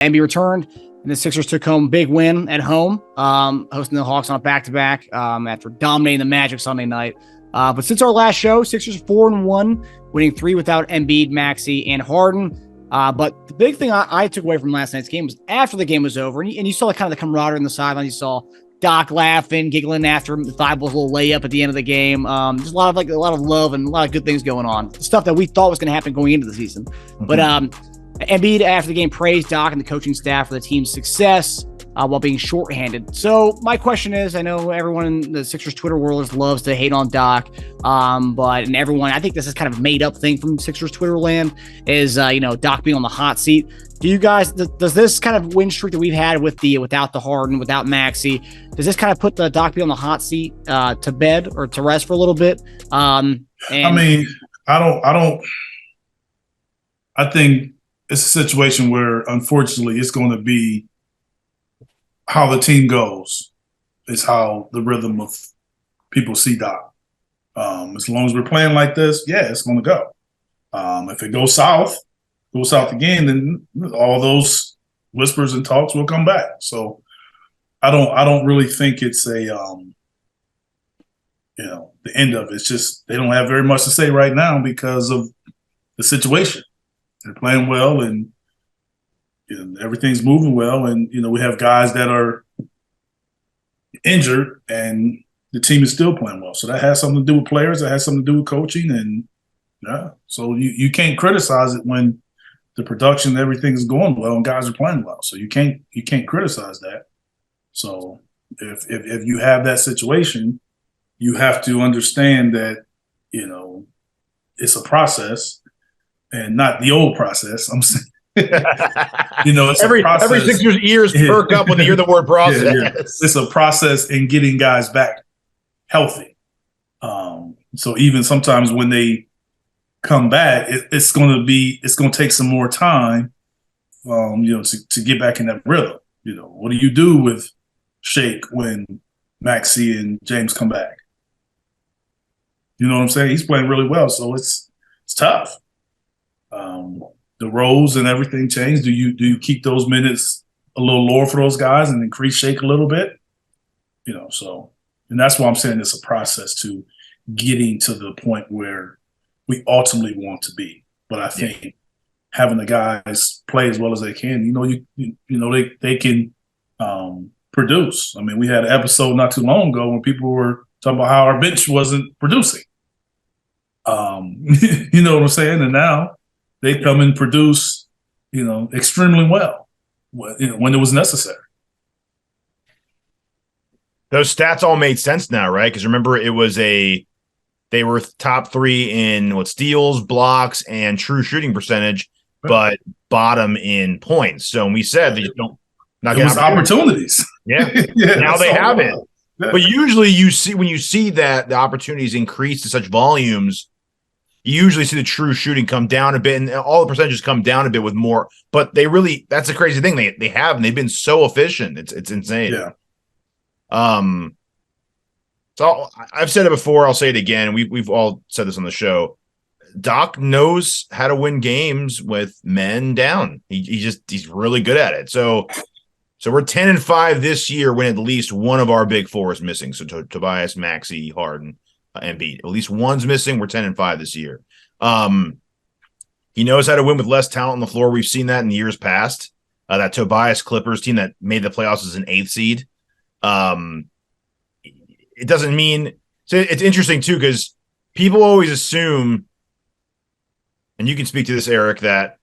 Embiid returned, and the Sixers took home a big win at home, hosting the Hawks on a back-to-back after dominating the Magic Sunday night. But since our last show, Sixers 4-1, winning 3 without Embiid, Maxey, and Harden. But the big thing I took away from last night's game was after the game was over, and you saw the kind of the camaraderie in the sideline. You saw Doc laughing, giggling after Thybulle's little layup at the end of the game. Just a lot of love and a lot of good things going on. Stuff that we thought was going to happen going into the season. Mm-hmm. But Embiid after the game praised Doc and the coaching staff for the team's success while being shorthanded. So my question is, I know everyone in the Sixers Twitter world loves to hate on Doc, and everyone, I think this is kind of a made up thing from Sixers Twitter land is, Doc being on the hot seat. Do you guys, does this kind of win streak that we've had without the Harden, without Maxey, does this kind of put the Doc being on the hot seat to bed or to rest for a little bit? I think it's a situation where, unfortunately, it's going to be how the team goes is how the rhythm of people see Doc. As long as we're playing like this, yeah, it's going to go. If it goes south again, then all those whispers and talks will come back. So I don't really think it's the end of it. It's just they don't have very much to say right now because of the situation. They're playing well and everything's moving well. And, we have guys that are injured and the team is still playing well. So that has something to do with players. That has something to do with coaching. And, so you can't criticize it when the production, everything is going well and guys are playing well. So you can't criticize that. So if you have that situation, you have to understand that, it's a process. And not the old process. I'm saying, it's every 6 years ears perk up when they hear the word process. Yeah. It's a process in getting guys back healthy. So even sometimes when they come back, it's going to take some more time, to get back in that rhythm. What do you do with Shake when Maxey and James come back? You know what I'm saying? He's playing really well, so it's tough. The roles and everything change. Do you keep those minutes a little lower for those guys and increase Shake a little bit? And that's why I'm saying it's a process to getting to the point where we ultimately want to be. But I think having the guys play as well as they can, they can produce. I mean, we had an episode not too long ago when people were talking about how our bench wasn't producing. You know what I'm saying? And now they come and produce, extremely well, when it was necessary. Those stats all made sense now, right? Because remember, they were top 3 in steals, blocks, and true shooting percentage, but bottom in points. So when we said that you don't not get opportunities. Yeah. Now they have it. Yeah. But usually when you see that the opportunities increase to such volumes, you usually see the true shooting come down a bit, and all the percentages come down a bit with more. But that's a crazy thing. They have, and they've been so efficient. It's insane. Yeah. So I've said it before. I'll say it again. We've all said this on the show. Doc knows how to win games with men down. He's really good at it. So we're 10-5 this year when at least one of our big four is missing. So Tobias, Maxey, Harden, Embiid. At least one's missing. We're 10-5 this year. He knows how to win with less talent on the floor. We've seen that in years past. That Tobias Clippers team that made the playoffs as an 8th seed. It doesn't mean so. It's interesting too because people always assume, and you can speak to this, Eric, that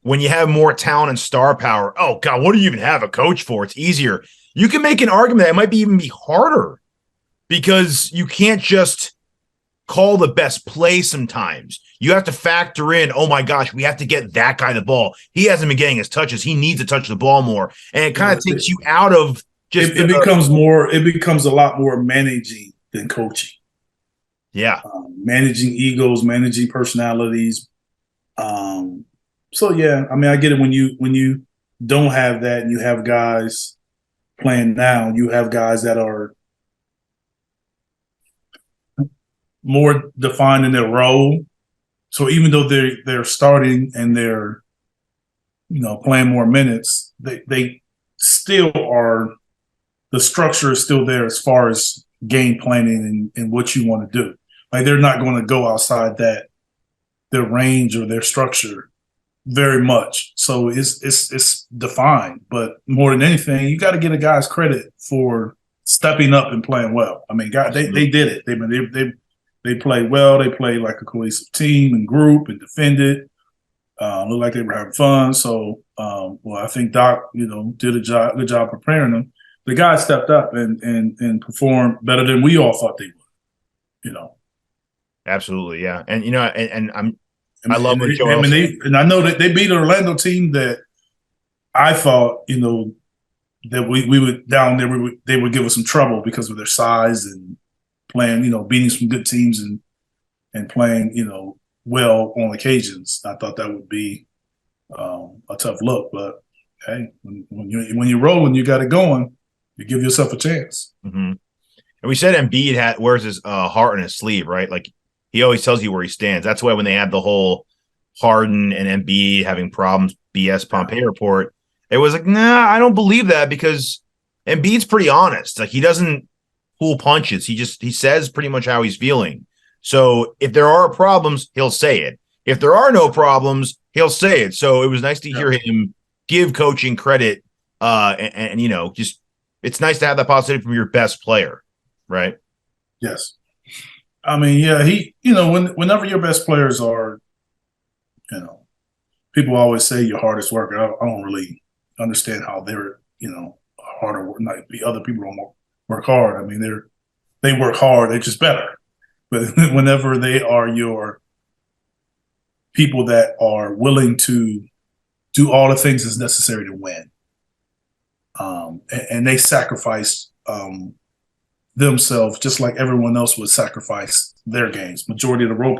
when you have more talent and star power, oh God, what do you even have a coach for? It's easier. You can make an argument that it might even be harder because you can't just call the best play sometimes. You have to factor in, oh my gosh, we have to get that guy the ball. He hasn't been getting his touches. He needs to touch the ball more. And it kind of takes you out of just it becomes a lot more managing than coaching. Yeah. Managing egos, managing personalities. So yeah, I mean, I get it when you don't have that and you have guys playing now, you have guys that are more defined in their role. So even though they're starting and they're playing more minutes, they still are. The structure is still there as far as game planning and what you want to do. Like they're not going to go outside their range or their structure very much. So it's defined. But more than anything, you got to get a guy's credit for stepping up and playing well. I mean, God, they did it. They played well. They played like a cohesive team and group and defended. Looked like they were having fun. So, I think Doc, did a good job preparing them. The guys stepped up and performed better than we all thought they would. Absolutely, yeah. And I love what Joel and I know that they beat an Orlando team that I thought, that we would down there. They would give us some trouble because of their size and playing, beating some good teams and playing, well on occasions. I thought that would be a tough look, but hey, when you're rolling, you got it going. You give yourself a chance. Mm-hmm. And we said Embiid wears his heart on his sleeve, right? Like he always tells you where he stands. That's why when they had the whole Harden and Embiid having problems, BS Pompey report, it was like, nah, I don't believe that because Embiid's pretty honest. Like he doesn't pull punches. He says pretty much how he's feeling. So if there are problems, he'll say it. If there are no problems, he'll say it. So it was nice to hear him give coaching credit and just it's nice to have that positivity from your best player, right? Yes. I mean, yeah, whenever your best players are, people always say your hardest worker. I don't really understand how they're, harder work. Like other people don't work hard. I mean, they work hard. They're just better. But whenever they are your people that are willing to do all the things that's necessary to win, and they sacrifice themselves just like everyone else would sacrifice their games. Majority of people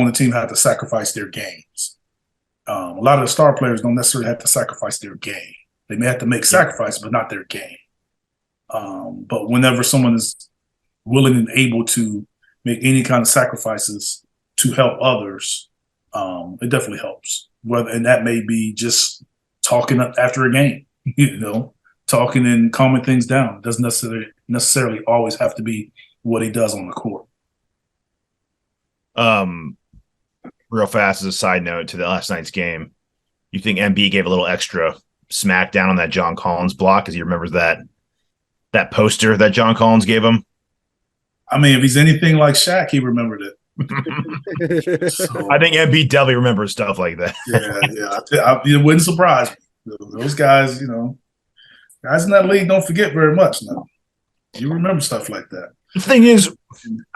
on the team have to sacrifice their games. A lot of the star players don't necessarily have to sacrifice their game. They may have to make sacrifices, but not their game. But whenever someone is willing and able to make any kind of sacrifices to help others, it definitely helps. And that may be just talking up after a game, talking and calming things down. It doesn't necessarily always have to be what he does on the court. Real fast as a side note to the last night's game, you think Embiid gave a little extra smackdown on that John Collins block because he remembers that poster that John Collins gave him? I mean, if he's anything like Shaq, he remembered it. So, I think Embiid definitely remembers stuff like that. It wouldn't surprise me. Those guys, guys in that league don't forget very much now. You remember stuff like that. The thing is,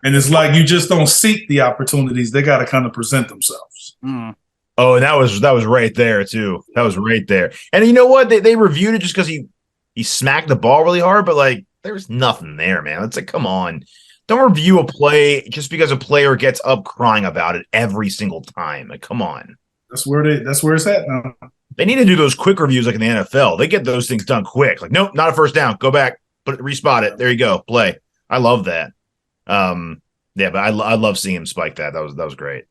and it's like you just don't seek the opportunities. They got to kind of present themselves. Mm. Oh, and that was right there too. That was right there. And you know what? They reviewed it just because he smacked the ball really hard, but like there's nothing there, man. It's like, come on. Don't review a play just because a player gets up crying about it every single time. Like, come on. That's where it's at now. They need to do those quick reviews like in the NFL. They get those things done quick. Like, nope, not a first down. Go back, respot it. There you go. Play. I love that. But I love seeing him spike that. That was great.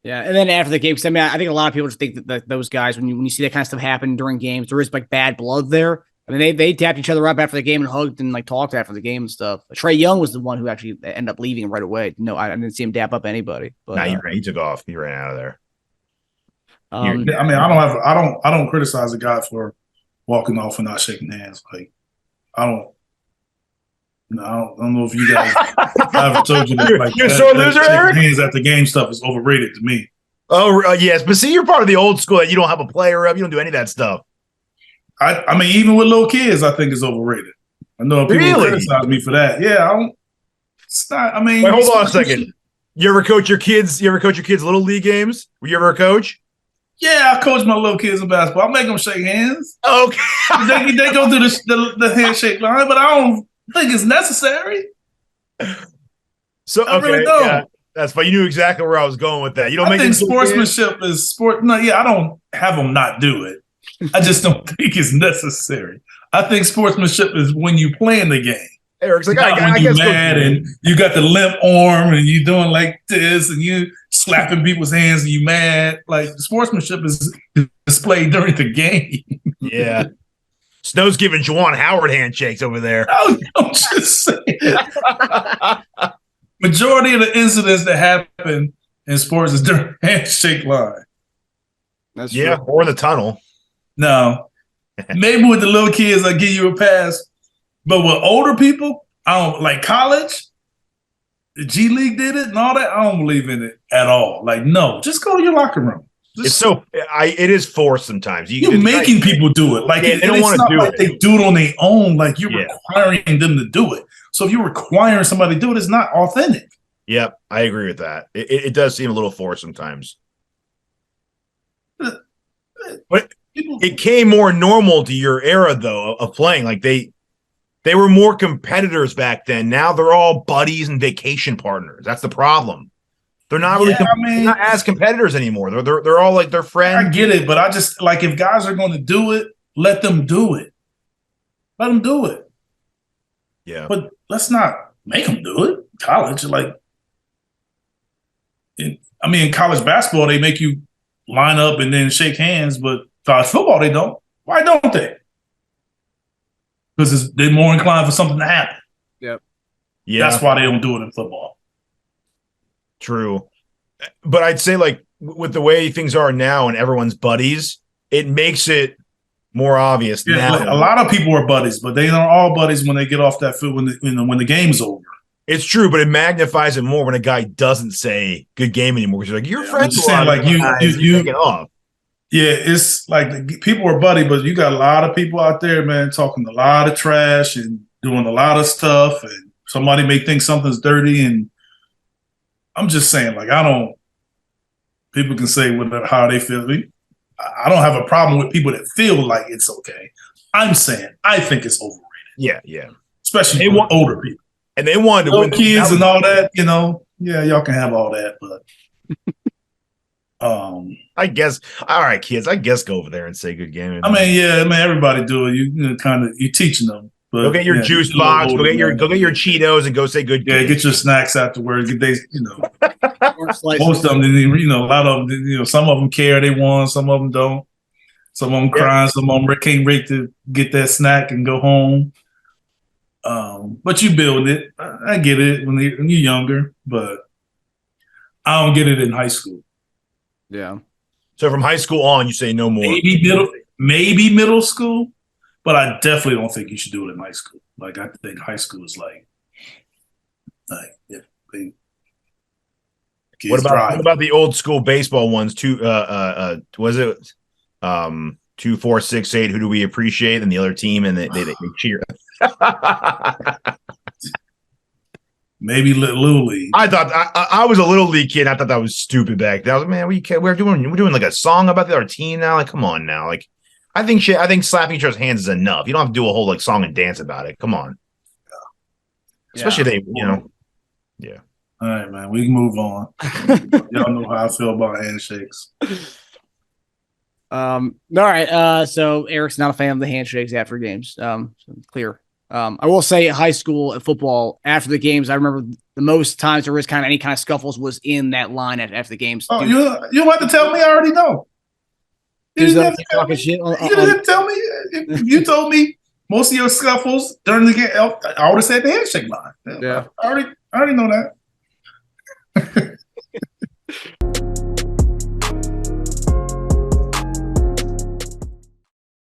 Yeah, and then after the game, because I think a lot of people just think that those guys, when you see that kind of stuff happen during games, there is like bad blood there. I mean, they tapped each other up after the game and hugged and like talked after the game and stuff. Trae Young was the one who actually ended up leaving right away. No, I didn't see him dap up anybody. But he took off. He ran out of there. I mean, I don't criticize a guy for walking off and not shaking hands. Like, I don't know if you guys I've told you that. Like, you're so loser, Eric. Hands at the game stuff is overrated to me. Oh, yes, but see, you're part of the old school that you don't have a player up, you don't do any of that stuff. I mean, even with little kids, I think it's overrated. I know people criticize me for that. Yeah, it's not. I mean, wait, hold on a second. You ever coach your kids? Little league games? Were you ever a coach? Yeah, I coach my little kids in basketball. I make them shake hands. Okay, they go through the handshake line, but I don't think it's necessary. So I really don't. Yeah, that's fine. You knew exactly where I was going with that. You don't I think sportsmanship is sport. No, yeah, I don't have them not do it. I just don't think it's necessary. I think sportsmanship is when you playing the game. Eric's like, I guess you're mad and you got the limp arm and you doing like this and you slapping people's hands and you mad. Like sportsmanship is displayed during the game. Yeah. Snow's giving Juwan Howard handshakes over there. I'm just saying. Majority of the incidents that happen in sports is during the handshake line. That's true. Or in the tunnel. No. Maybe with the little kids, I give you a pass. But with older people, I don't like college. The G League did it and all that. I don't believe in it at all. Like, no, just go to your locker room. It is forced sometimes. You're making people do it. Like, they don't want to do it. They do it on their own. Like, you're requiring them to do it. So if you're requiring somebody to do it, it's not authentic. Yep, I agree with that. It does seem a little forced sometimes. But it came more normal to your era, though, of playing. Like, they were more competitors back then. Now they're all buddies and vacation partners. That's the problem. They're not really they're not as competitors anymore. They're all like their friends. I get it, but I just like if guys are going to do it, let them do it. Let them do it. Yeah. But let's not make them do it. College, like, in college basketball, they make you line up and then shake hands, but college football, they don't. Why don't they? Because they're more inclined for something to happen. Yep. Yeah. That's why they don't do it in football. True. But I'd say, like, with the way things are now and everyone's buddies, it makes it more obvious now. Like, a lot of people are buddies, but they aren't all buddies when they get off that field when the game's over. It's true, but it magnifies it more when a guy doesn't say "good game" anymore. Because you're like, you're friends with like you get off. Yeah, it's like people are buddy, but you got a lot of people out there, man, talking a lot of trash and doing a lot of stuff, and somebody may think something's dirty, and I'm just saying, like, people can say whatever, how they feel. I don't have a problem with people that feel like it's okay. I'm saying I think it's overrated. Yeah. Especially with older people. And they wanted to win kids and all that, yeah, y'all can have all that, but I guess, all right, kids, go over there and say good game. Everybody do it. You teaching them. But, go get your juice box. Go get your Cheetos and go say good game. Yeah, get your snacks afterwards. Most of them, a lot of them, some of them care they won, some of them don't. Some of them crying, some of them can't wait to get that snack and go home. But you build it. I get it when you're younger, but I don't get it in high school. Yeah. So from high school on, you say no more. Maybe middle school, but I definitely don't think you should do it in high school. Like, I think high school is like if they what about the old school baseball ones? Was it 2, 4, 6, 8? Who do we appreciate? And the other team, and they cheer. Maybe Little League. I thought I was a Little League kid. I thought that was stupid back then. I was like, man, we're doing like a song about our team now. Like, come on now. Like, I think slapping each other's hands is enough. You don't have to do a whole like song and dance about it. Come on. Yeah. Especially Yeah. All right, man. We can move on. Y'all know how I feel about handshakes. All right. So Eric's not a fan of the handshakes after games. So clear. I will say high school and football after the games, I remember the most times there was kind of any kind of scuffles was in that line after the games. Oh, you don't have to tell me. I already know. You didn't tell me. If you told me most of your scuffles during the game, I would have said the handshake line. Yeah. I already know that.